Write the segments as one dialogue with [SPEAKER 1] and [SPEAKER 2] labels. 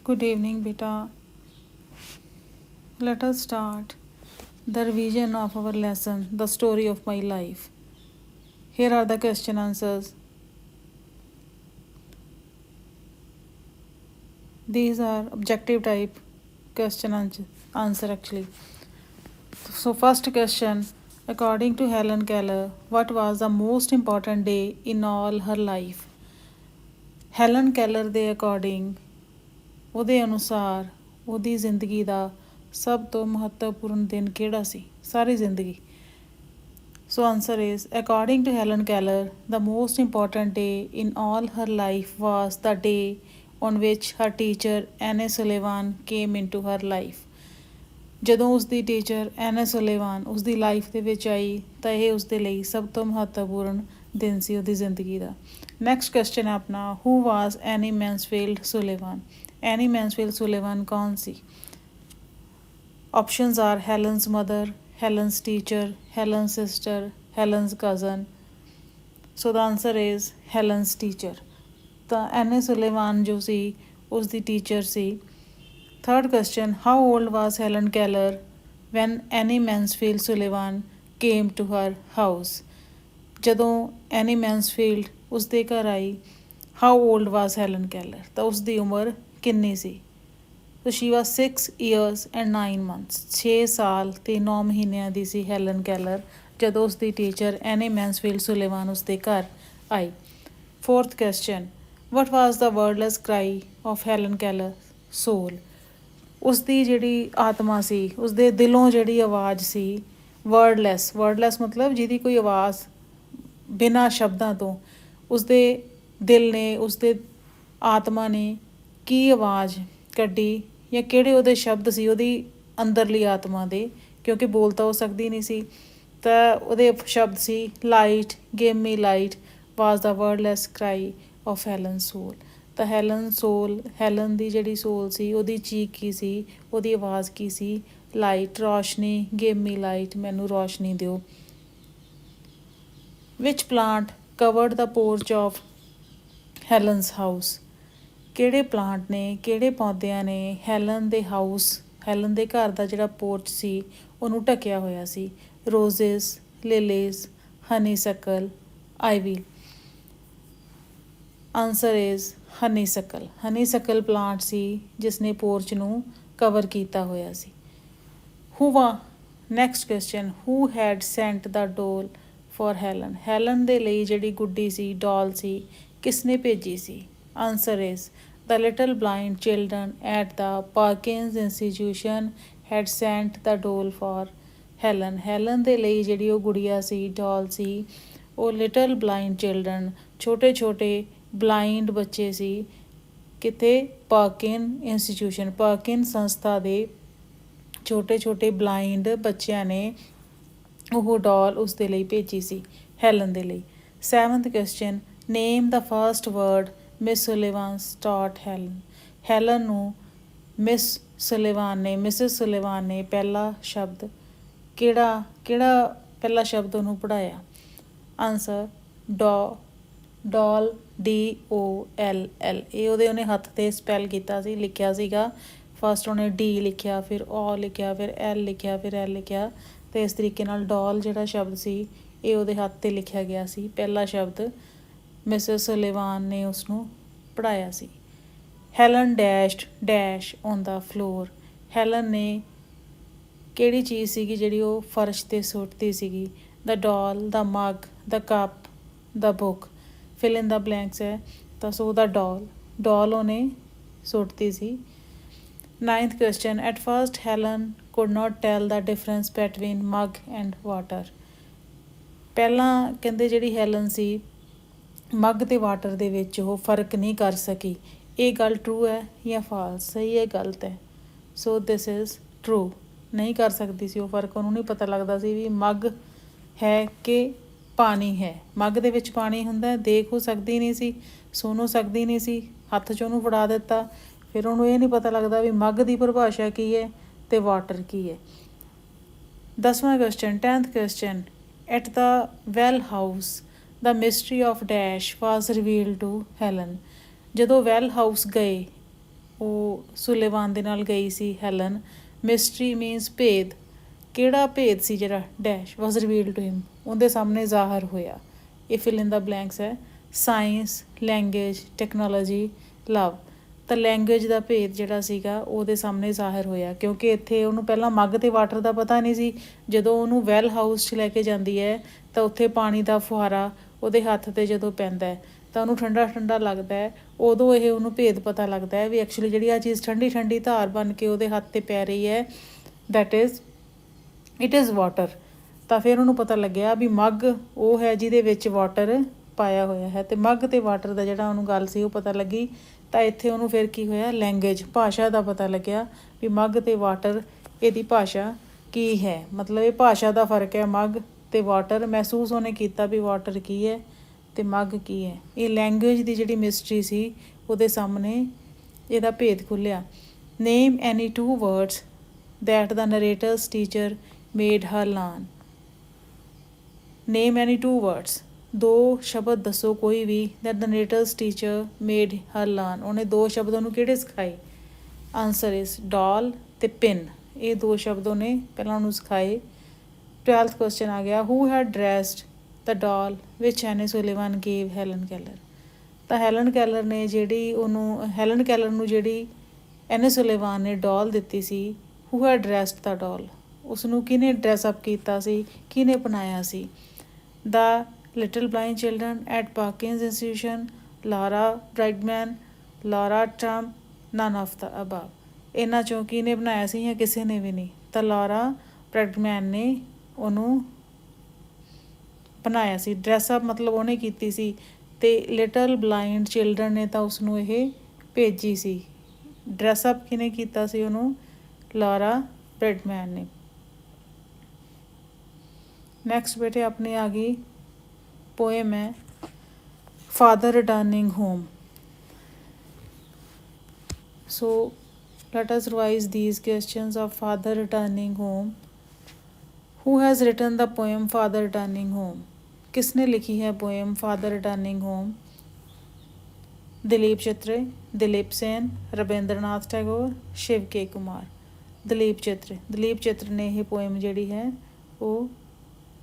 [SPEAKER 1] Good evening, beta. Let us start the revision of our lesson, The Story of My Life. Here are the question answers. These are objective type question answer actually. So, first question, according to Helen Keller, what was the most important day in all her life? Helen Keller ਦੇ according, ਉਹਦੇ ਅਨੁਸਾਰ ਉਹਦੀ ਜ਼ਿੰਦਗੀ ਦਾ ਸਭ ਤੋਂ ਮਹੱਤਵਪੂਰਨ ਦਿਨ ਕਿਹੜਾ ਸੀ ਸਾਰੀ ਜ਼ਿੰਦਗੀ? So answer is, according to Helen Keller, the most important day in all her life was the day on which her teacher Anne Sullivan came into her life. ਜਦੋਂ ਉਸਦੀ ਟੀਚਰ ਐਨੇ ਸੁਲੇਵਾਨ ਉਸਦੀ life ਦੇ ਵਿੱਚ ਆਈ ਤਾਂ ਇਹ ਉਸਦੇ ਲਈ ਸਭ ਤੋਂ ਮਹੱਤਵਪੂਰਨ ਦਿਨ ਸੀ ਉਹਦੀ ਜ਼ਿੰਦਗੀ ਦਾ। ਨੈਕਸਟ ਕੁਐਸਚਨ ਹੈ ਆਪਣਾ, ਹੂ ਵਾਜ਼ ਐਨੀ ਮੈਨਸਫੀਲਡ ਸੁਲੇਵਾਨ? ਐਨੀ ਮੈਨਸਫੀਲਡ ਸੁਲੇਵਾਨ ਕੌਣ ਸੀ? Options are Helen's mother, Helen's teacher, Helen's sister, Helen's cousin. So the answer is Helen's teacher. ਤਾਂ ਐਨੇ ਸੁਲੇਵਾਨ ਜੋ ਸੀ ਉਸਦੀ ਟੀਚਰ ਸੀ। Third question, how old was Helen Keller when Anne Mansfield Sullivan came to her house? ਜਦੋਂ Anne Mansfield ਉਸਦੇ ਘਰ ਆਈ, how old was Helen Keller, ਤਾਂ ਉਸਦੀ ਉਮਰ ਕਿੰਨੀ ਸੀ? ਸੋ ਸ਼ੀ ਵਾਜ਼ 6 years and 9 months, 6 ਸਾਲ ਅਤੇ 9 ਮਹੀਨਿਆਂ ਦੀ ਸੀ ਹੈਲਨ ਕੈਲਰ ਜਦੋਂ ਉਸਦੀ ਟੀਚਰ ਐਨੀ ਮੈਨਸਫੀਲਡ ਸੁਲੇਵਾਨ ਉਸਦੇ ਘਰ ਆਈ। ਫੋਰਥ ਕੁਐਸਚਨ, ਵਟ ਵਾਜ਼ ਦ ਵਰਡਲੈਸ ਕਰਾਈ ਆਫ ਹੈਲਨ ਕੈਲਰ ਸੋਲ? ਉਸਦੀ ਜਿਹੜੀ ਆਤਮਾ ਸੀ, ਉਸਦੇ ਦਿਲੋਂ ਜਿਹੜੀ ਆਵਾਜ਼ ਸੀ, ਵਰਡਲੈਸ ਮਤਲਬ ਜਿਹਦੀ ਕੋਈ ਆਵਾਜ਼ ਬਿਨਾਂ ਸ਼ਬਦਾਂ ਤੋਂ, ਉਸਦੇ ਦਿਲ ਨੇ, ਉਸਦੇ ਆਤਮਾ ਨੇ ਕੀ ਆਵਾਜ਼ ਕੱਢੀ ਜਾਂ ਕਿਹੜੇ ਉਹਦੇ ਸ਼ਬਦ ਸੀ ਉਹਦੀ ਅੰਦਰਲੀ ਆਤਮਾ ਦੇ, ਕਿਉਂਕਿ ਬੋਲ ਤਾਂ ਹੋ ਸਕਦੀ ਨਹੀਂ ਸੀ, ਤਾਂ ਉਹਦੇ ਸ਼ਬਦ ਸੀ ਲਾਈਟ, ਗਿਵ ਮੀ ਲਾਈਟ ਵਾਜ਼ ਦਾ ਵਰਡਲੈਸ ਕਰਾਈ ਆਫ ਹੈਲਨ ਸੋਲ। ਤਾਂ ਹੈਲਨ ਦੀ ਜਿਹੜੀ ਸੋਲ ਸੀ ਉਹਦੀ ਚੀਕ ਕੀ ਸੀ, ਉਹਦੀ ਆਵਾਜ਼ ਕੀ ਸੀ? ਲਾਈਟ, ਰੋਸ਼ਨੀ, ਗਿਵ ਮੀ ਲਾਈਟ, ਮੈਨੂੰ ਰੋਸ਼ਨੀ ਦਿਓ। Which plant covered the porch of Helen's house? ਕਿਹੜੇ ਪਲਾਂਟ ਨੇ, ਕਿਹੜੇ ਪੌਦਿਆਂ ਨੇ ਹੈਲਨ ਦੇ ਘਰ ਦਾ ਜਿਹੜਾ ਪੋਰਚ ਸੀ ਉਹਨੂੰ ਢੱਕਿਆ ਹੋਇਆ ਸੀ? Roses, lilies, honeysuckle, ivy. Answer is honeysuckle plant ਸੀ ਜਿਸ ਨੇ ਪੋਰਚ ਨੂੰ ਕਵਰ ਕੀਤਾ ਹੋਇਆ ਸੀ। Next question, who had sent the doll for Helen ਦੇ ਲਈ ਜਿਹੜੀ ਗੁੱਡੀ ਸੀ, ਡੋਲ ਸੀ, ਕਿਸ ਨੇ ਭੇਜੀ ਸੀ? Answer is, the little blind children at the Perkins institution had sent the doll for Helen ਦੇ ਲਈ ਜਿਹੜੀ ਉਹ ਗੁੜੀਆ ਸੀ, ਡੋਲ ਸੀ, ਉਹ ਲਿਟਲ ਬਲਾਈਂਡ ਚਿਲਡਰਨ, ਛੋਟੇ ਬਲਾਈਂਡ ਬੱਚੇ ਸੀ, ਕਿਤੇ ਪਾਰਕਿਨ ਇੰਸਟੀਟਿਊਸ਼ਨ, ਪਾਰਕਿਨ ਸੰਸਥਾ ਦੇ ਛੋਟੇ ਬਲਾਈਂਡ ਬੱਚਿਆਂ ਨੇ ਉਹ ਡੋਲ ਉਸਦੇ ਲਈ ਭੇਜੀ ਸੀ, ਹੈਲਨ ਦੇ ਲਈ। Seventh question, name the first word miss Sullivan taught Helen ਨੂੰ ਮਿਸਿਸ ਸੁਲੇਵਾਨ ਨੇ ਪਹਿਲਾ ਸ਼ਬਦ ਕਿਹੜਾ ਪਹਿਲਾ ਸ਼ਬਦ ਉਹਨੂੰ ਪੜ੍ਹਾਇਆ? Answer, doll, DOLL। ਇਹ ਉਹਨੇ ਹੱਥ 'ਤੇ ਸਪੈਲ ਕੀਤਾ ਸੀ, ਲਿਖਿਆ ਸੀਗਾ। ਫਸਟ ਉਹਨੇ D ਲਿਖਿਆ, ਫਿਰ O ਲਿਖਿਆ, ਫਿਰ L ਲਿਖਿਆ, ਫਿਰ L ਲਿਖਿਆ, ਅਤੇ ਇਸ ਤਰੀਕੇ ਨਾਲ ਡੋਲ ਜਿਹੜਾ ਸ਼ਬਦ ਸੀ ਇਹ ਉਹਦੇ ਹੱਥ 'ਤੇ ਲਿਖਿਆ ਗਿਆ ਸੀ। ਪਹਿਲਾ ਸ਼ਬਦ ਮਿਸਿਸ ਸੁਲੇਵਾਨ ਨੇ ਉਸਨੂੰ ਪੜ੍ਹਾਇਆ ਸੀ। Helen dash on the floor? Helen ਨੇ ਕਿਹੜੀ ਚੀਜ਼ ਸੀਗੀ ਜਿਹੜੀ ਉਹ ਫਰਸ਼ 'ਤੇ ਸੁੱਟਦੀ ਸੀਗੀ? The doll, the mug, the cup, the book. Fill in the blanks ਹੈ, ਤਾਂ ਸੋ ਦਾ ਡੋਲ ਉਹਨੇ ਸੁੱਟਦੀ ਸੀ। Ninth question, at first Helen could not tell the difference between mug and water? ਪਹਿਲਾਂ ਕਹਿੰਦੇ ਜਿਹੜੀ ਹੈਲਨ ਸੀ ਮੱਗ ਅਤੇ ਵਾਟਰ ਦੇ ਵਿੱਚ ਉਹ ਫਰਕ ਨਹੀਂ ਕਰ ਸਕੀ। ਇਹ ਗੱਲ ਟਰੂ ਹੈ ਜਾਂ ਫਾਲਸ, ਸਹੀ ਹੈ ਗਲਤ ਹੈ? ਸੋ ਦਿਸ ਇਜ਼ ਟਰੂ, ਨਹੀਂ ਕਰ ਸਕਦੀ ਸੀ ਉਹ ਫਰਕ, ਉਹਨੂੰ ਨਹੀਂ ਪਤਾ ਲੱਗਦਾ ਸੀ ਵੀ ਮੱਗ ਹੈ ਕਿ ਪਾਣੀ ਹੈ। ਮੱਗ ਦੇ ਵਿੱਚ ਪਾਣੀ ਹੁੰਦਾ, ਦੇਖ ਹੋ ਸਕਦੀ ਨਹੀਂ ਸੀ, ਸੁਣ ਹੋ ਸਕਦੀ ਨਹੀਂ ਸੀ, ਹੱਥ 'ਚ ਉਹਨੂੰ ਫੜਾ ਦਿੱਤਾ, ਫਿਰ ਉਹਨੂੰ ਇਹ ਨਹੀਂ ਪਤਾ ਲੱਗਦਾ ਵੀ ਮੱਗ ਦੀ ਪਰਿਭਾਸ਼ਾ ਕੀ ਹੈ ਅਤੇ ਵਾਟਰ ਕੀ ਹੈ। 10ਵਾਂ question, 10th question, at the well house the mystery of dash was revealed to Helen? ਜਦੋਂ ਵੈਲ ਹਾਊਸ ਗਏ ਉਹ ਸੁਲੇਵਾਨ ਦੇ ਨਾਲ ਗਈ ਸੀ ਹੈਲਨ। ਮਿਸਟਰੀ ਮੀਨਸ ਭੇਦ। ਕਿਹੜਾ ਭੇਦ ਸੀ ਜਿਹੜਾ dash was revealed to him, ਉਹਦੇ ਸਾਹਮਣੇ ਜ਼ਾਹਰ ਹੋਇਆ। ਇਹ ਫਿਲ ਇਨ ਦਾ ਬਲੈਂਕਸ ਹੈ। ਸਾਇੰਸ, ਲੈਂਗੁਏਜ, ਟੈਕਨੋਲੋਜੀ, ਲਵ। ਤਾਂ ਲੈਂਗੁਏਜ ਦਾ ਭੇਦ ਜਿਹੜਾ ਸੀਗਾ ਉਹਦੇ ਸਾਹਮਣੇ ਜ਼ਾਹਿਰ ਹੋਇਆ, ਕਿਉਂਕਿ ਇੱਥੇ ਉਹਨੂੰ ਪਹਿਲਾਂ ਮੱਗ ਅਤੇ ਵਾਟਰ ਦਾ ਪਤਾ ਨਹੀਂ ਸੀ। ਜਦੋਂ ਉਹਨੂੰ ਵੈਲ ਹਾਊਸ 'ਚ ਲੈ ਕੇ ਜਾਂਦੀ ਹੈ ਤਾਂ ਉੱਥੇ ਪਾਣੀ ਦਾ ਫੁਹਾਰਾ ਉਹਦੇ ਹੱਥ 'ਤੇ ਜਦੋਂ ਪੈਂਦਾ ਹੈ ਤਾਂ ਉਹਨੂੰ ਠੰਡਾ ਠੰਡਾ ਲੱਗਦਾ ਹੈ। ਉਦੋਂ ਇਹ ਉਹਨੂੰ ਭੇਦ ਪਤਾ ਲੱਗਦਾ ਹੈ ਵੀ ਐਕਚੁਅਲੀ ਜਿਹੜੀ ਆਹ ਚੀਜ਼ ਠੰਡੀ ਠੰਡੀ ਧਾਰ ਬਣ ਕੇ ਉਹਦੇ ਹੱਥ 'ਤੇ ਪੈ ਰਹੀ ਹੈ, that is it is water. ਤਾਂ ਫਿਰ ਉਹਨੂੰ ਪਤਾ ਲੱਗਿਆ ਵੀ ਮੱਗ ਉਹ ਹੈ ਜਿਹਦੇ ਵਿੱਚ ਵਾਟਰ ਪਾਇਆ ਹੋਇਆ ਹੈ, ਅਤੇ ਮੱਗ ਅਤੇ ਵਾਟਰ ਦਾ ਜਿਹੜਾ ਉਹਨੂੰ ਗੱਲ ਸੀ ਉਹ ਪਤਾ ਲੱਗੀ। ਤਾਂ ਇੱਥੇ ਉਹਨੂੰ ਫਿਰ ਕੀ ਹੋਇਆ, ਲੈਂਗੁਏਜ, ਭਾਸ਼ਾ ਦਾ ਪਤਾ ਲੱਗਿਆ ਵੀ ਮੱਗ ਅਤੇ ਵਾਟਰ ਇਹਦੀ ਭਾਸ਼ਾ ਕੀ ਹੈ। ਮਤਲਬ ਇਹ ਭਾਸ਼ਾ ਦਾ ਫਰਕ ਹੈ, ਮੱਗ ਅਤੇ ਵਾਟਰ। ਮਹਿਸੂਸ ਉਹਨੇ ਕੀਤਾ ਵੀ ਵਾਟਰ ਕੀ ਹੈ ਅਤੇ ਮੱਗ ਕੀ ਹੈ। ਇਹ ਲੈਂਗੁਏਜ ਦੀ ਜਿਹੜੀ ਮਿਸਟਰੀ ਸੀ ਉਹਦੇ ਸਾਹਮਣੇ ਇਹਦਾ ਭੇਦ ਖੁੱਲ੍ਹਿਆ। ਨੇਮ ਐਨੀ 2 words that the narrator's teacher made her learn. Name any 2 words, 2 ਸ਼ਬਦ ਦੱਸੋ ਕੋਈ ਵੀ that the narrator's teacher made her learn. ਉਹਨੇ 2 ਸ਼ਬਦ ਉਹਨੂੰ ਕਿਹੜੇ ਸਿਖਾਏ? ਆਨਸਰ ਇਜ਼ ਡਾਲ ਅਤੇ ਪਿਨ। ਇਹ 2 ਸ਼ਬਦ ਉਹਨੇ ਪਹਿਲਾਂ ਉਹਨੂੰ ਸਿਖਾਏ। 12th ਕੁਐਸਚਨ ਆ ਗਿਆ, ਹੂ ਹੈਡ ਡਰੈਸਡ ਦ ਡਾਲ ਵਿਚ ਐਨੇ ਸੁਲੇਵਾਨ ਗੇਵ ਹੈਲਨ ਕੈਲਰ। ਤਾਂ ਹੈਲਨ ਕੈਲਰ ਨੇ ਹੈਲਨ ਕੈਲਰ ਨੂੰ ਜਿਹੜੀ ਐਨੇ ਸੁਲੇਵਾਨ ਨੇ ਡਾਲ ਦਿੱਤੀ ਸੀ, ਹੂ ਹੈਡ ਡਰੈਸਡ ਦਾ ਡਾਲ, ਉਸਨੂੰ ਕਿਹਨੇ ਡਰੈਸਅਪ ਕੀਤਾ ਸੀ, ਕਿਹਨੇ ਬਣਾਇਆ ਸੀ? The little blind children at Perkins institution, Laura Bridgman, Laura Trump, none of the above. ਇਹਨਾਂ 'ਚੋਂ ਕਿਹਨੇ ਬਣਾਇਆ ਸੀ ਜਾਂ ਕਿਸੇ ਨੇ ਵੀ ਨਹੀਂ? ਤਾਂ ਲਾਰਾ ਬ੍ਰਾਈਡਮੈਨ ਨੇ ਉਹਨੂੰ ਬਣਾਇਆ ਸੀ। ਡਰੈਸਅਪ ਮਤਲਬ ਉਹਨੇ ਕੀਤੀ ਸੀ, ਅਤੇ ਲਿਟਲ ਬਲਾਈਂਡ ਚਿਲਡਰਨ ਨੇ ਤਾਂ ਉਸਨੂੰ ਇਹ ਭੇਜੀ ਸੀ। ਡਰੈਸਅਪ ਕਿਹਨੇ ਕੀਤਾ ਸੀ ਉਹਨੂੰ? ਲਾਰਾ ਬ੍ਰਾਈਡਮੈਨ ਨੇ। ਨੈਕਸਟ ਬੇਟੇ ਆਪਣੀ ਆ ਗਈ ਪੋਇਮ ਹੈ father returning home. So let us revise these questions of father returning home. Who has written the poem father returning home? किसने लिखी है poem father returning home? Dilip चित्र, दिलीप सेन, रविंद्रनाथ टैगोर, शिव के कुमार। दिलीप चित्र ने यह पोएम ਜਿਹੜੀ ਹੈ ਉਹ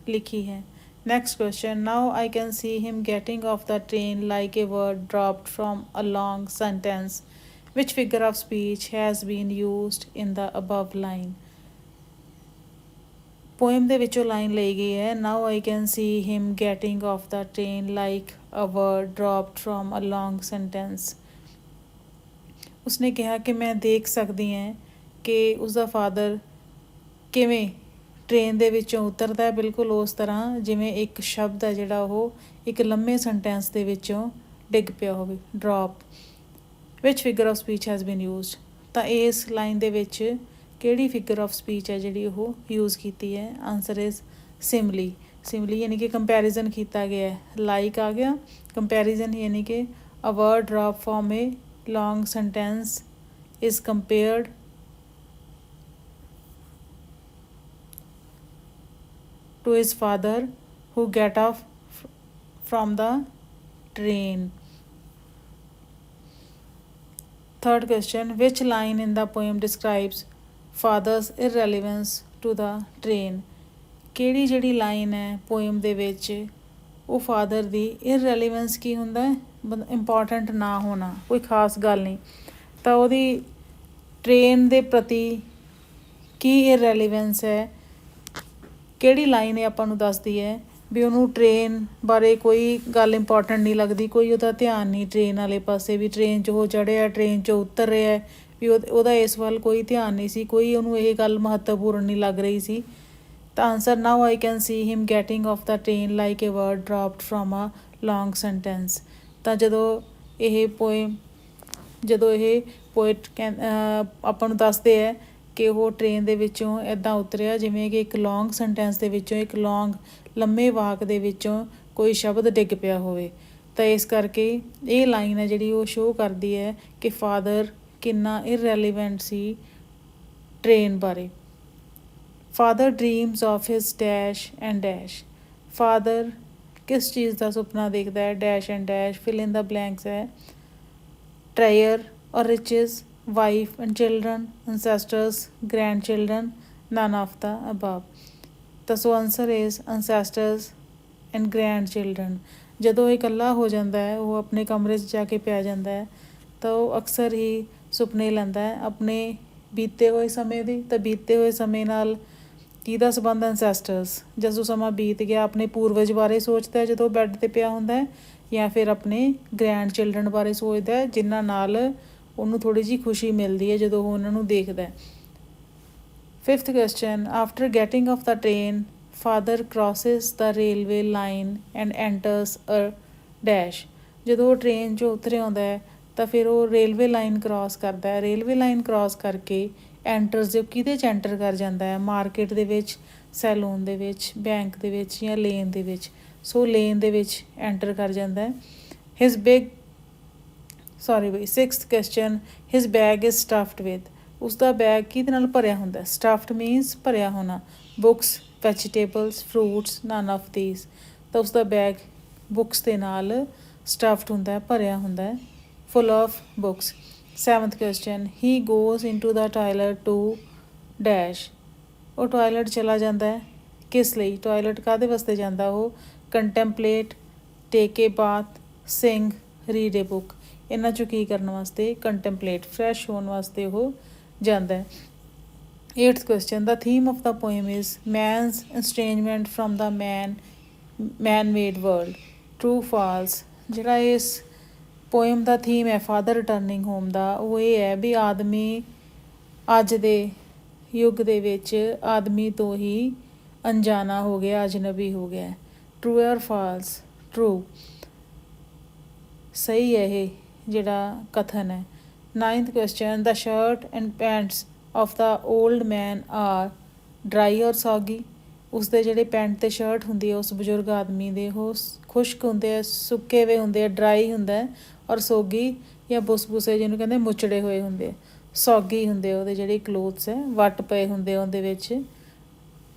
[SPEAKER 1] ਲਿਖੀ ਹੈ। Next question, now I can see him getting off the train like a word dropped from a long sentence. Which figure of speech has been used in the above line? Poem ਦੇ ਵਿੱਚੋਂ line ਲਈ ਗਈ ਹੈ, now I can see him getting off the train like a word dropped from a long sentence. ਉਸਨੇ ਕਿਹਾ ਕਿ ਮੈਂ ਦੇਖ ਸਕਦੀ ਹਾਂ ਕਿ ਉਸਦਾ ਫਾਦਰ ਕਿਵੇਂ ਟ੍ਰੇਨ ਦੇ ਵਿੱਚੋਂ ਉਤਰਦਾ, ਬਿਲਕੁਲ ਉਸ ਤਰ੍ਹਾਂ ਜਿਵੇਂ ਇੱਕ ਸ਼ਬਦ ਹੈ ਜਿਹੜਾ ਉਹ ਇੱਕ ਲੰਮੇ ਸੈਂਟੈਂਸ ਦੇ ਵਿੱਚੋਂ ਡਿੱਗ ਪਿਆ ਹੋਵੇ, drop. Which figure of speech has been used. ਤਾਂ ਇਸ ਲਾਈਨ ਦੇ ਵਿੱਚ ਕਿਹੜੀ ਫਿਗਰ ਆਫ ਸਪੀਚ ਹੈ ਜਿਹੜੀ ਉਹ ਯੂਜ਼ ਕੀਤੀ ਹੈ? Answer is ਸਿਮਲੀ। ਸਿਮਲੀ ਯਾਨੀ ਕਿ ਕੰਪੈਰੀਜ਼ਨ ਕੀਤਾ ਗਿਆ ਹੈ। ਲਾਈਕ ਆ ਗਿਆ, ਕੰਪੈਰੀਜ਼ਨ ਯਾਨੀ ਕਿ a word drop from a long sentence is compared to his father who get off from the train. Third question, which line in the poem describes father's irrelevance to the train? ਕਿਹੜੀ ਜਿਹੜੀ line ਹੈ poem ਦੇ ਵਿੱਚ ਉਹ father ਦੀ ਇਰਰੈਲੀਵੈਂਸ ਕੀ ਹੁੰਦਾ ਹੈ? Important ਨਾ ਹੋਣਾ, ਕੋਈ ਖਾਸ ਗੱਲ ਨਹੀਂ। ਤਾਂ ਉਹਦੀ ਟ੍ਰੇਨ ਦੇ ਪ੍ਰਤੀ ਕੀ ਇਰਰੈਲੀਵੈਂਸ ਹੈ? ਕਿਹੜੀ ਲਾਈਨ ਇਹ ਆਪਾਂ ਨੂੰ ਦੱਸਦੀ ਹੈ ਵੀ ਉਹਨੂੰ ਟ੍ਰੇਨ ਬਾਰੇ ਕੋਈ ਗੱਲ ਇੰਪੋਰਟੈਂਟ ਨਹੀਂ ਲੱਗਦੀ, ਕੋਈ ਉਹਦਾ ਧਿਆਨ ਨਹੀਂ ਟ੍ਰੇਨ ਵਾਲੇ ਪਾਸੇ, ਵੀ ਟ੍ਰੇਨ 'ਚ ਉਹ ਚੜ੍ਹਿਆ, ਟ੍ਰੇਨ 'ਚੋਂ ਉਤਰ ਰਿਹਾ, ਵੀ ਉਹਦਾ ਇਸ ਵੱਲ ਕੋਈ ਧਿਆਨ ਨਹੀਂ ਸੀ, ਕੋਈ ਉਹਨੂੰ ਇਹ ਗੱਲ ਮਹੱਤਵਪੂਰਨ ਨਹੀਂ ਲੱਗ ਰਹੀ ਸੀ। ਤਾਂ answer, now I can see him getting off the train like a word dropped from a long sentence. ਤਾਂ ਜਦੋਂ ਇਹ ਪੋਇਟ ਆਪਾਂ ਨੂੰ ਦੱਸਦੇ ਹੈ ਕਿ ਉਹ ਟ੍ਰੇਨ ਦੇ ਵਿੱਚੋਂ ਇੱਦਾਂ ਉਤਰਿਆ ਜਿਵੇਂ ਕਿ ਇੱਕ ਲੌਂਗ ਸੈਂਟੈਂਸ ਦੇ ਵਿੱਚੋਂ, ਇੱਕ ਲੰਮੇ ਵਾਕ ਦੇ ਵਿੱਚੋਂ ਕੋਈ ਸ਼ਬਦ ਡਿੱਗ ਪਿਆ ਹੋਵੇ। ਤਾਂ ਇਸ ਕਰਕੇ ਇਹ ਲਾਈਨ ਹੈ ਜਿਹੜੀ ਉਹ ਸ਼ੋਅ ਕਰਦੀ ਹੈ ਕਿ ਫਾਦਰ ਕਿੰਨਾ ਇਰਰੈਲੀਵੈਂਟ ਸੀ ਟ੍ਰੇਨ ਬਾਰੇ। Father dreams of his dash and dash. Father ਕਿਸ ਚੀਜ਼ ਦਾ ਸੁਪਨਾ ਦੇਖਦਾ ਹੈ? Dash and dash, fill in the blanks ਹੈ। ਟ੍ਰਾਇਰ ਔਰ ਰਿਚਿਜ਼, wife and children, ancestors, grandchildren, none of the above. ਤਾਂ so answer is ancestors and grandchildren. ਜਦੋਂ ਇਹ ਇਕੱਲਾ ਹੋ ਜਾਂਦਾ ਹੈ, ਉਹ ਆਪਣੇ ਕਮਰੇ 'ਚ ਜਾ ਕੇ ਪੈ ਜਾਂਦਾ ਹੈ, ਤਾਂ ਉਹ ਅਕਸਰ ਹੀ ਸੁਪਨੇ ਲੈਂਦਾ ਹੈ ਆਪਣੇ ਬੀਤੇ ਹੋਏ ਸਮੇਂ ਦੀ। ਤਾਂ ਬੀਤੇ ਹੋਏ ਸਮੇਂ ਨਾਲ ਕਿਹਦਾ ਸੰਬੰਧ ਐਂਸੈਸਟਰਸ, ਜਦੋਂ ਸਮਾਂ ਬੀਤ ਗਿਆ ਆਪਣੇ ਪੂਰਵਜ ਬਾਰੇ ਸੋਚਦਾ ਜਦੋਂ ਬੈੱਡ 'ਤੇ ਪਿਆ ਹੁੰਦਾ ਹੈ, ਜਾਂ ਫਿਰ ਆਪਣੇ ਗ੍ਰੈਂਡ ਚਿਲਡਰਨ ਬਾਰੇ ਸੋਚਦਾ ਜਿਨ੍ਹਾਂ ਨਾਲ ਉਹਨੂੰ ਥੋੜ੍ਹੀ ਜਿਹੀ ਖੁਸ਼ੀ ਮਿਲਦੀ ਹੈ ਜਦੋਂ ਉਹ ਉਹਨਾਂ ਨੂੰ ਦੇਖਦਾ। 5th question, after getting off the train, father crosses the railway line and enters a dash. ਜਦੋਂ ਉਹ ਟ੍ਰੇਨ 'ਚੋਂ ਉਤਰ ਆਉਂਦਾ ਹੈ ਤਾਂ ਫਿਰ ਉਹ ਰੇਲਵੇ ਲਾਈਨ ਕ੍ਰਾਸ ਕਰਦਾ ਹੈ। ਰੇਲਵੇ ਲਾਈਨ ਕ੍ਰਾਸ ਕਰਕੇ ਐਂਟਰਸ ਜੋ ਕਿਹਦੇ 'ਚ ਐਂਟਰ ਕਰ ਜਾਂਦਾ ਹੈ, ਮਾਰਕੀਟ ਦੇ ਵਿੱਚ, ਸੈਲੂਨ ਦੇ ਵਿੱਚ, ਬੈਂਕ ਦੇ ਵਿੱਚ ਜਾਂ ਲੇਨ ਦੇ ਵਿੱਚ। ਸੋ ਲੇਨ ਦੇ ਵਿੱਚ ਐਂਟਰ ਕਰ ਜਾਂਦਾ ਹੈ। His big 6th question, his bag is stuffed with. ਉਸਦਾ ਬੈਗ ਕਿਹਦੇ ਨਾਲ ਭਰਿਆ ਹੁੰਦਾ? ਸਟਫਡ ਮੀਨਸ ਭਰਿਆ ਹੋਣਾ। Books, vegetables, fruits, none of these. ਤਾਂ ਉਸਦਾ ਬੈਗ ਬੁੱਕਸ ਦੇ ਨਾਲ ਸਟਫਡ ਹੁੰਦਾ, ਭਰਿਆ ਹੁੰਦਾ, full of books. 7th question, he goes into the toilet to dash. ਉਹ ਟੋਇਲਟ ਚਲਾ ਜਾਂਦਾ ਹੈ ਕਿਸ ਲਈ? ਟੋਇਲਟ ਕਾਹਦੇ ਵਾਸਤੇ ਜਾਂਦਾ ਉਹ? ਕੰਟੈਂਪਲੇਟ, ਟੇਕ ਏ ਬਾਥ, ਸਿੰਗ, ਰੀਡ ਏ ਬੁੱਕ। ਇਹਨਾਂ 'ਚੋਂ ਕੀ ਕਰਨ ਵਾਸਤੇ? ਕੰਟੈਂਪਲੇਟ, ਫਰੈਸ਼ ਹੋਣ ਵਾਸਤੇ ਉਹ ਜਾਂਦਾ ਹੈ। 8th question, the theme of the poem is man's estrangement from the man-made world. True, false? ਜਿਹੜਾ ਇਸ ਪੋਇਮ ਦਾ ਥੀਮ ਹੈ ਫਾਦਰ ਰਿਟਰਨਿੰਗ ਹੋਮ ਦਾ, ਉਹ ਇਹ ਹੈ ਵੀ ਆਦਮੀ ਅੱਜ ਦੇ ਯੁੱਗ ਦੇ ਵਿੱਚ ਆਦਮੀ ਤੋਂ ਹੀ ਅਣਜਾਣਾ ਹੋ ਗਿਆ, ਅਜਨਬੀ ਹੋ ਗਿਆ। ਟਰੂ ਔਰ ਫਾਲਸ? ਟਰੂ, ਸਹੀ ਹੈ ਇਹ ਜਿਹੜਾ ਕਥਨ ਹੈ। 9th question, the shirt and pants of the old man are dry or soggy. ਉਸਦੇ ਜਿਹੜੇ ਪੈਂਟ ਅਤੇ ਸ਼ਰਟ ਹੁੰਦੀ ਹੈ ਉਸ ਬਜ਼ੁਰਗ ਆਦਮੀ ਦੇ, ਉਹ ਖੁਸ਼ਕ ਹੁੰਦੇ ਆ, ਸੁੱਕੇ ਹੋਏ ਹੁੰਦੇ ਆ, ਡਰਾਈ ਹੁੰਦਾ ਹੈ, ਔਰ ਸੋਗੀ ਜਾਂ ਬੁਸਬੁਸੇ ਜਿਹਨੂੰ ਕਹਿੰਦੇ ਮੁਚੜੇ ਹੋਏ ਹੁੰਦੇ ਆ। ਸੌਗੀ ਹੁੰਦੇ ਉਹਦੇ ਜਿਹੜੇ ਕਲੋਥਸ ਹੈ, ਵੱਟ ਪਏ ਹੁੰਦੇ ਉਹਦੇ ਵਿੱਚ,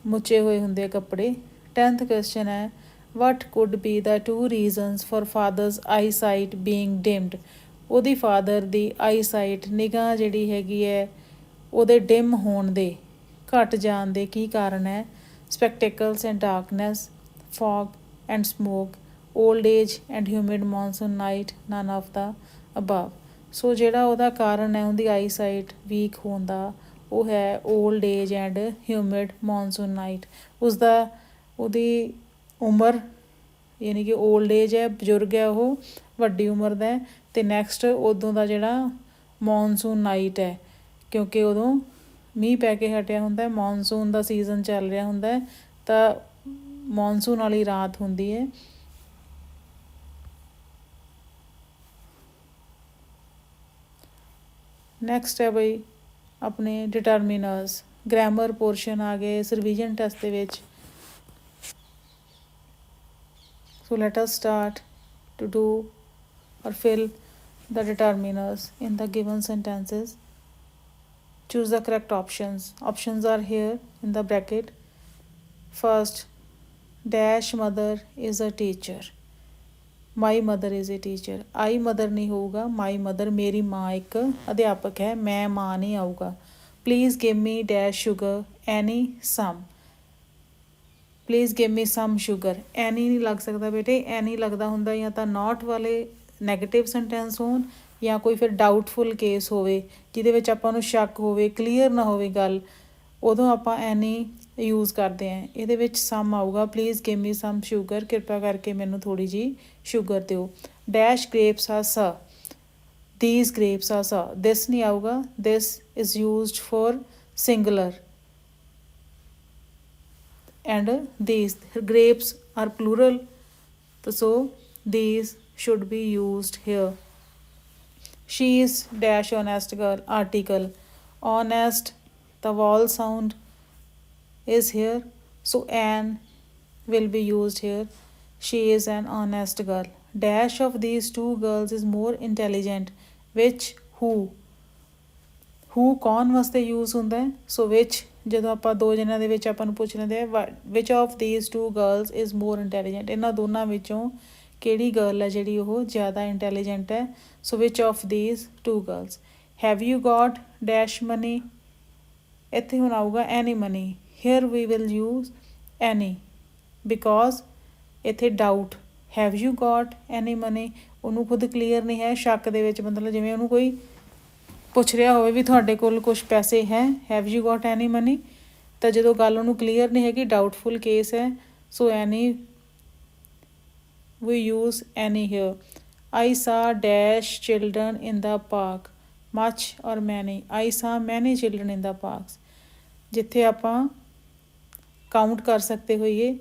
[SPEAKER 1] ਮੁੱਚੇ ਹੋਏ ਹੁੰਦੇ ਆ ਕੱਪੜੇ। 10th question ਹੈ, what could be the 2 reasons for father's eyesight being dimmed. ਉਹਦੀ ਫਾਦਰ ਦੀ ਆਈਸਾਈਟ, ਨਿਗਾਹ ਜਿਹੜੀ ਹੈਗੀ ਹੈ ਉਹਦੇ ਡਿਮ ਹੋਣ ਦੇ, ਘੱਟ ਜਾਣ ਦੇ ਕੀ ਕਾਰਨ ਹੈ? Spectacles and darkness, fog and smoke, old age and humid monsoon night, none of the above. So ਜਿਹੜਾ ਉਹਦਾ ਕਾਰਨ ਹੈ ਉਹਦੀ ਆਈਸਾਈਟ ਵੀਕ ਹੋਣ ਦਾ, ਉਹ ਹੈ old age and humid monsoon night. ਉਹਦੀ ਉਮਰ ਯਾਨੀ ਕਿ ਓਲਡ ਏਜ ਹੈ, ਬਜ਼ੁਰਗ ਹੈ ਉਹ, ਵੱਡੀ ਉਮਰ ਦਾ। ਅਤੇ ਨੈਕਸਟ ਉਦੋਂ ਦਾ ਜਿਹੜਾ ਮੌਨਸੂਨ ਨਾਈਟ ਹੈ, ਕਿਉਂਕਿ ਉਦੋਂ ਮੀਂਹ ਪੈ ਕੇ ਹਟਿਆ ਹੁੰਦਾ, ਮੌਨਸੂਨ ਦਾ ਸੀਜ਼ਨ ਚੱਲ ਰਿਹਾ ਹੁੰਦਾ, ਤਾਂ ਮੌਨਸੂਨ ਵਾਲੀ ਰਾਤ ਹੁੰਦੀ ਹੈ। ਨੈਕਸਟ ਹੈ ਬਈ ਆਪਣੇ ਡਿਟਰਮੀਨਰਸ। ਗ੍ਰਾਮਰ ਪੋਰਸ਼ਨ ਆ ਗਏ ਇਸ ਰਿਵੀਜ਼ਨ ਟੈਸਟ ਦੇ ਵਿੱਚ। So let us start to do or fill the determiners in the given sentences. Choose the correct options. Options are here in the bracket. First, dash mother is a teacher. My mother is a teacher. I mother नहीं होगा, my mother मेरी माँ एक अध्यापक है, मैं माँ नहीं आऊँगा। Please give me dash sugar, any some. Please give me some sugar. Any नहीं लग सकता बेटे, any लगदा ਹੁੰਦਾ ਜਾਂ ਤਾਂ not ਵਾਲੇ ਨੈਗੇਟਿਵ ਸੈਂਟੈਂਸ ਹੋਣ ਜਾਂ ਕੋਈ ਫਿਰ ਡਾਊਟਫੁਲ ਕੇਸ ਹੋਵੇ ਜਿਹਦੇ ਵਿੱਚ ਆਪਾਂ ਨੂੰ ਸ਼ੱਕ ਹੋਵੇ, ਕਲੀਅਰ ਨਾ ਹੋਵੇ ਗੱਲ, ਉਦੋਂ ਆਪਾਂ ਐਨੀ ਯੂਜ਼ ਕਰਦੇ ਹਾਂ। ਇਹਦੇ ਵਿੱਚ ਸਮ ਆਊਗਾ, please give me some sugar, ਕਿਰਪਾ ਕਰਕੇ ਮੈਨੂੰ ਥੋੜ੍ਹੀ ਜਿਹੀ ਸ਼ੂਗਰ ਦਿਓ। ਡੈਸ਼ ਗ੍ਰੇਪਸ ਆ ਸ, ਦੀਸ ਗ੍ਰੇਪਸ ਆ ਸ, ਦਿਸ ਨਹੀਂ ਆਊਗਾ, this is used for singular and these grapes are plural, so these should be used here. She is dash honest girl, article. Honest, the vowel sound is here, so an will be used here. She is an honest girl. Dash of these two girls is more intelligent. Which? Who? Who ਕੌਣ ਵਾਸਤੇ use ਹੁੰਦਾ ਹੈ? So ਵਿਚ ਜਦੋਂ ਆਪਾਂ ਦੋ ਜਣਿਆਂ ਦੇ ਵਿੱਚ ਆਪਾਂ ਨੂੰ ਪੁੱਛ ਲੈਂਦੇ ਆ ਵਿਚ of these 2 girls is more intelligent. ਇਹਨਾਂ ਦੋਨਾਂ ਵਿੱਚੋਂ ਕਿਹੜੀ ਗਰਲ ਹੈ ਜਿਹੜੀ ਉਹ ਜ਼ਿਆਦਾ ਇੰਟੈਲੀਜੈਂਟ ਹੈ? So which of these 2 girls. Have you got dash money, ਇੱਥੇ ਹੁਣ ਆਊਗਾ any money. Here we will use any because ਇੱਥੇ doubt, have you got any money, ਉਹਨੂੰ ਖੁਦ ਕਲੀਅਰ ਨਹੀਂ ਹੈ, ਸ਼ੱਕ ਦੇ ਵਿੱਚ, ਮਤਲਬ ਜਿਵੇਂ ਉਹਨੂੰ ਕੋਈ ਪੁੱਛ ਰਿਹਾ ਹੋਵੇ ਵੀ ਤੁਹਾਡੇ ਕੋਲ ਕੁਛ ਪੈਸੇ ਹੈ, have you got any money, ਤਾਂ ਜਦੋਂ ਗੱਲ ਉਹਨੂੰ ਕਲੀਅਰ ਨਹੀਂ ਹੈਗੀ, ਡਾਊਟਫੁਲ ਕੇਸ ਹੈ, ਸੋ ਐਨੀ we use any here. I saw dash children in the park, much or many, I saw many children in the parks। ਜਿੱਥੇ ਆਪਾਂ ਕਾਊਂਟ ਕਰ ਸਕਦੇ ਹੋਈਏ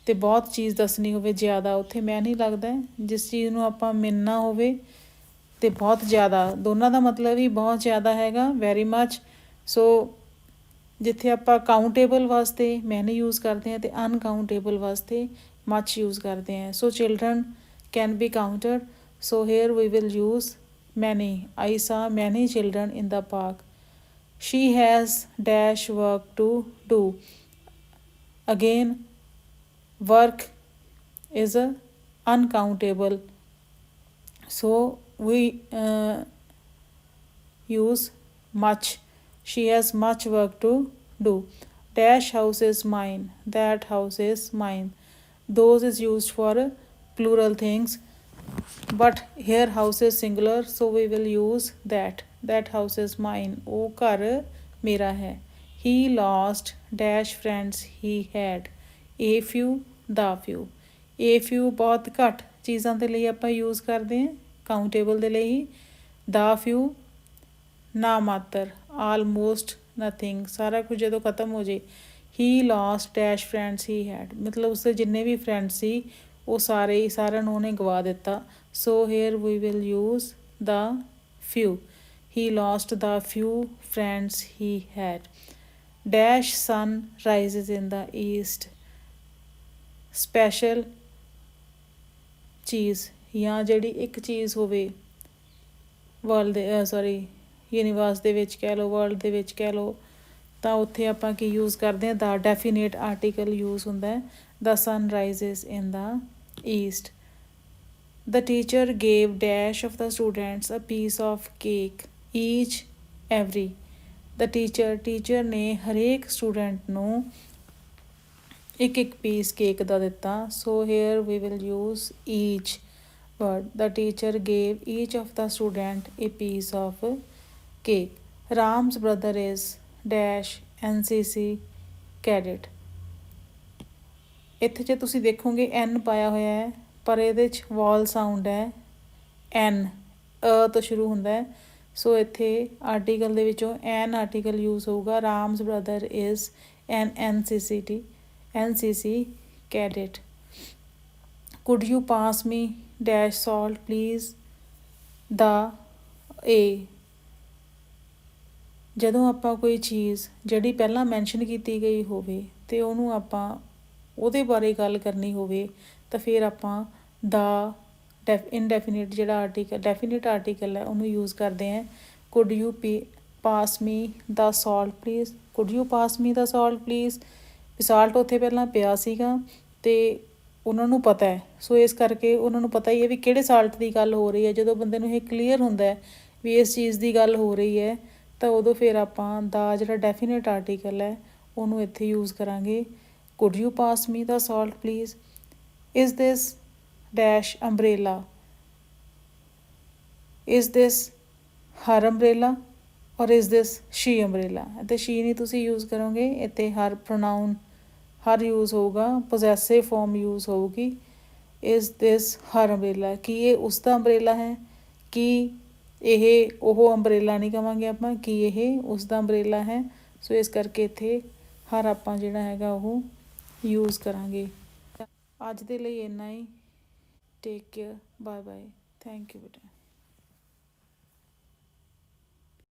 [SPEAKER 1] ਤੇ ਬਹੁਤ ਚੀਜ਼ ਦੱਸਣੀ ਹੋਵੇ ਜ਼ਿਆਦਾ, ਉੱਥੇ ਮੈਨੀ ਲੱਗਦਾ ਹੈ। ਜਿਸ ਚੀਜ਼ ਨੂੰ ਆਪਾਂ ਮਿਲਣਾ ਹੋਵੇ ਤੇ ਬਹੁਤ ਜ਼ਿਆਦਾ, ਦੋਨਾਂ ਦਾ ਮਤਲਬ ਹੀ ਬਹੁਤ ਜ਼ਿਆਦਾ ਹੈਗਾ, ਵੈਰੀ ਮੱਚ। ਸੋ ਜਿੱਥੇ ਆਪਾਂ ਕਾਊਂਟੇਬਲ ਵਾਸਤੇ ਮੈਨੀ ਯੂਜ਼ ਕਰਦੇ ਹਾਂ ਤੇ ਅਨਕਾਊਂਟੇਬਲ ਵਾਸਤੇ ਮੱਚ ਯੂਜ਼ ਕਰਦੇ ਹਾਂ। So children can be counted, so here we will use many. I saw many children in the park. She has dash work to do. Again, work is uncountable, so we use much. She has much work to do. Dash house is mine, that house is mine. Those is used for plural things, but here house is singular, so we will use that house is mine, ਉਹ ਘਰ ਮੇਰਾ ਹੈ। He lost dash friends he had, a few, the few। a few ਬਹੁਤ ਘੱਟ ਚੀਜ਼ਾਂ ਦੇ ਲਈ ਆਪਾਂ ਯੂਜ਼ ਕਰਦੇ ਹਾਂ, ਕਾਊਂਟੇਬਲ ਦੇ ਲਈ ਹੀ। the few ਨਾ ਮਾਤਰ, ਆਲਮੋਸਟ ਨਥਿੰਗ, ਸਾਰਾ ਕੁਝ ਜਦੋਂ ਖਤਮ ਹੋ ਜੇ। he lost dash friends he had, ਮਤਲਬ ਉਸਦੇ ਜਿੰਨੇ ਵੀ ਫਰੈਂਡ ਸੀ ਉਹ ਸਾਰਿਆਂ ਨੂੰ ਉਹਨੇ ਗਵਾ ਦਿੱਤਾ। So here we will use the few. He lost the few friends he had. Dash sun rises in the east, special ਚੀਜ਼ ਜਾਂ ਜਿਹੜੀ ਇੱਕ ਚੀਜ਼ ਹੋਵੇ ਵਰਲਡ ਦੇ ਯੂਨੀਵਰਸ ਦੇ ਵਿੱਚ ਕਹਿ ਲਓ, ਵਰਲਡ ਦੇ ਵਿੱਚ ਕਹਿ ਲਓ, ਤਾਂ ਉੱਥੇ ਆਪਾਂ ਕੀ ਯੂਜ਼ ਕਰਦੇ ਹਾਂ, ਦਾ ਡੈਫੀਨੇਟ ਆਰਟੀਕਲ ਯੂਜ਼ ਹੁੰਦਾ ਹੈ। ਦਾ ਸਨ ਰਾਈਜ਼ਿਸ ਇਨ ਦਾ East. The teacher gave dash of the students a piece of cake, each every। The teacher ਨੇ ਹਰੇਕ ਸਟੂਡੈਂਟ ਨੂੰ ਇੱਕ ਪੀਸ ਕੇਕ ਦਾ ਦਿੱਤਾ। So here we will use each word। The teacher gave each of the student a piece of cake। Ram's brother is dash NCC cadet। ਇੱਥੇ ਜੇ ਤੁਸੀਂ ਦੇਖੋਗੇ N ਪਾਇਆ ਹੋਇਆ ਹੈ, ਪਰ ਇਹਦੇ 'ਚ ਵੌਲ ਸਾਊਂਡ ਹੈ, ਐਨ ਤੋਂ ਸ਼ੁਰੂ ਹੁੰਦਾ ਹੈ। ਸੋ ਇੱਥੇ ਆਰਟੀਕਲ ਦੇ ਵਿੱਚੋਂ ਐਨ ਆਰਟੀਕਲ ਯੂਜ਼ ਹੋਊਗਾ। Ram's brother is an NCC cadet. Could you pass me dash salt please the a. ਜਦੋਂ ਆਪਾਂ ਕੋਈ ਚੀਜ਼ ਜਿਹੜੀ ਪਹਿਲਾਂ ਮੈਂਸ਼ਨ ਕੀਤੀ ਗਈ ਹੋਵੇ ਅਤੇ ਉਹਨੂੰ ਆਪਾਂ ਉਹਦੇ ਬਾਰੇ ਗੱਲ ਕਰਨੀ ਹੋਵੇ ਤਾਂ ਫਿਰ ਆਪਾਂ ਦਾ ਇਨਡੈਫੀਨਿਟ ਜਿਹੜਾ ਆਰਟੀਕਲ, ਡੈਫੀਨਿਟ ਆਰਟੀਕਲ ਹੈ, ਉਹਨੂੰ ਯੂਜ਼ ਕਰਦੇ ਹਾਂ। Could you pass me the salt please. Could you pass me the salt please, salt ਉੱਥੇ ਪਹਿਲਾਂ ਪਿਆ ਸੀਗਾ ਅਤੇ ਉਹਨਾਂ ਨੂੰ ਪਤਾ ਹੈ, ਸੋ ਇਸ ਕਰਕੇ ਉਹਨਾਂ ਨੂੰ ਪਤਾ ਹੀ ਹੈ ਵੀ ਕਿਹੜੇ ਸਾਲਟ ਦੀ ਗੱਲ ਹੋ ਰਹੀ ਹੈ। ਜਦੋਂ ਬੰਦੇ ਨੂੰ ਇਹ ਕਲੀਅਰ ਹੁੰਦਾ ਹੈ ਵੀ ਇਸ ਚੀਜ਼ ਦੀ ਗੱਲ ਹੋ ਰਹੀ ਹੈ, ਤਾਂ ਉਦੋਂ ਫਿਰ ਆਪਾਂ ਦਾ ਜਿਹੜਾ ਡੈਫੀਨੇਟ ਆਰਟੀਕਲ ਹੈ ਉਹਨੂੰ ਇੱਥੇ ਯੂਜ਼ ਕਰਾਂਗੇ। Could you pass me the salt please. Is this dash umbrella. Is this her umbrella or is this she umbrella. ਅਤੇ ਸ਼ੀ ਨਹੀਂ ਤੁਸੀਂ ਯੂਜ਼ ਕਰੋਗੇ, ਇੱਥੇ ਹਰ ਪ੍ਰੋਨਾਊਨ ਹਰ ਯੂਜ਼ ਹੋਊਗਾ, ਪੋਜ਼ੈਸਿਵ ਫੋਰਮ ਯੂਜ਼ ਹੋਊਗੀ। ਇਜ਼ ਦਿਸ ਹਰ ਅੰਬਰੇਲਾ, ਕੀ ਇਹ ਉਸ ਦਾ ਅੰਬਰੇਲਾ ਹੈ, ਕੀ ਇਹ ਉਹ ਅੰਬਰੇਲਾ ਨਹੀਂ ਕਹਾਂਗੇ ਆਪਾਂ, ਕੀ ਇਹ ਉਸ ਦਾ ਅੰਬਰੇਲਾ ਹੈ। ਸੋ ਇਸ ਕਰਕੇ ਇੱਥੇ ਹਰ ਆਪਾਂ ਜਿਹੜਾ ਹੈਗਾ ਉਹ ਯੂਜ਼ ਕਰਾਂਗੇ। ਅੱਜ ਦੇ ਲਈ ਇੰਨਾ ਹੀ। Take care, bye bye, thank you ਬੇਟਾ।